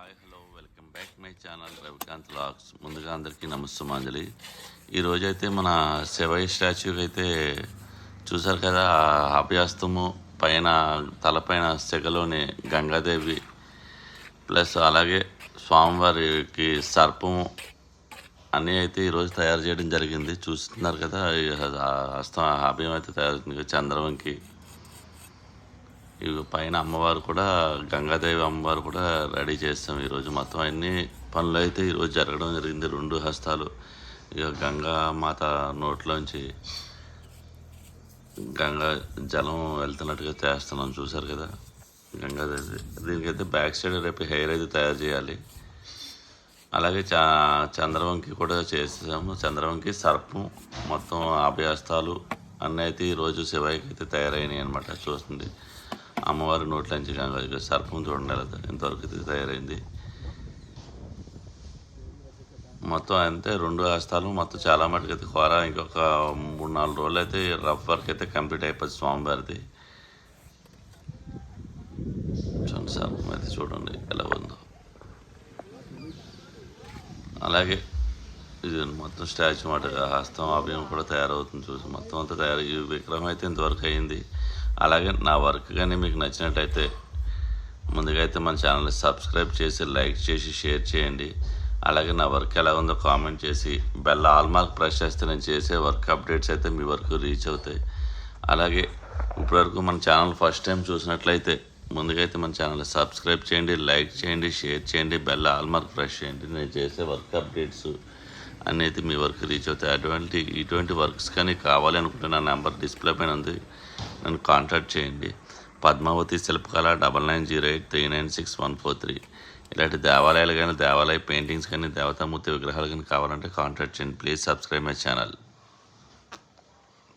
Hi hello welcome back my channel Ravikanth vlogs. ముందుగా అందరికీ నమస్తమాంజలి. ఈరోజైతే మన శివయ్య స్టాచ్యూకి అయితే చూసారు కదా, అభయాస్తము పైన తలపైన సెగలోని గంగాదేవి ప్లస్ అలాగే స్వామివారికి సర్పము అన్నీ అయితే ఈరోజు తయారు చేయడం జరిగింది. చూస్తున్నారు కదా, హస్తం అభయం అయితే తయారు చంద్రవంకి ఇవి పైన అమ్మవారు కూడా గంగాదేవి అమ్మవారు కూడా రెడీ చేస్తాం ఈరోజు. మొత్తం అన్ని పనులు అయితే ఈరోజు జరగడం జరిగింది. 2 హస్తాలు ఇక గంగా మాత నోట్లోంచి గంగా జలం వెళ్తున్నట్టుగా చేస్తున్నాం. చూసారు కదా గంగాదేవి. దీనికైతే బ్యాక్ సైడ్ రేపు హెయిర్ అయితే తయారు చేయాలి. అలాగే చంద్రవంకి కూడా చేసాము. చంద్రవంకి సర్పం మొత్తం అభయస్తాలు అన్నీ అయితే ఈరోజు శివయ్యకి అయితే తయారైనాయి అనమాట. చూస్తుంది అమ్మవారి నోట్లోంచి గంగా సర్పం చూడండి ఇంతవరకు అయితే తయారైంది. మొత్తం అంతే 2 హస్తాలు మొత్తం చాలా మటుకు అయితే కూర ఇంకొక 3-4 రోజులు అయితే రఫ్ వర్క్ అయితే కంప్లీట్ అయిపోతుంది స్వామివారిది. చూడండి సర్పం అయితే చూడండి ఎలా ఉందో. అలాగే ఇది మొత్తం స్టాచ్యూ మాట హస్తం అభయం కూడా తయారవుతుంది. చూసి మొత్తం అంతా తయారు ఈ విగ్రహం అయితే ఇంతవరకు అయింది. అలాగే నా వర్క్ కానీ మీకు నచ్చినట్టయితే ముందుగా అయితే మన ఛానల్ని సబ్స్క్రైబ్ చేసి లైక్ చేసి షేర్ చేయండి. అలాగే నా వర్క్ ఎలా ఉందో కామెంట్ చేసి బెల్ ఆల్ మార్క్ ప్రెస్ చేస్తే నేను చేసే వర్క్ అప్డేట్స్ అయితే మీ వరకు రీచ్ అవుతాయి. అలాగే ఇప్పటివరకు మన ఛానల్ ఫస్ట్ టైం చూసినట్లయితే ముందుగా అయితే మన ఛానల్ని సబ్స్క్రైబ్ చేయండి, లైక్ చేయండి, షేర్ చేయండి, బెల్ ఆల్ మార్క్ ప్రెస్ చేయండి. నేను చేసే వర్క్ అప్డేట్స్ అన్నీ అయితే మీ వరకు రీచ్ అవుతాయి. ఇటువంటి వర్క్స్ కానీ కావాలి అనుకుంటే నా నెంబర్ డిస్ప్లే పైన ఉంది, నన్ను కాంటాక్ట్ చేయండి. పద్మావతి శిల్పకళ 9908396143. ఇలాంటి దేవాలయాలు కానీ దేవాలయ పెయింటింగ్స్ కానీ దేవతామూర్తి విగ్రహాలు కానీ కావాలంటే కాంటాక్ట్ చేయండి. Please subscribe my channel.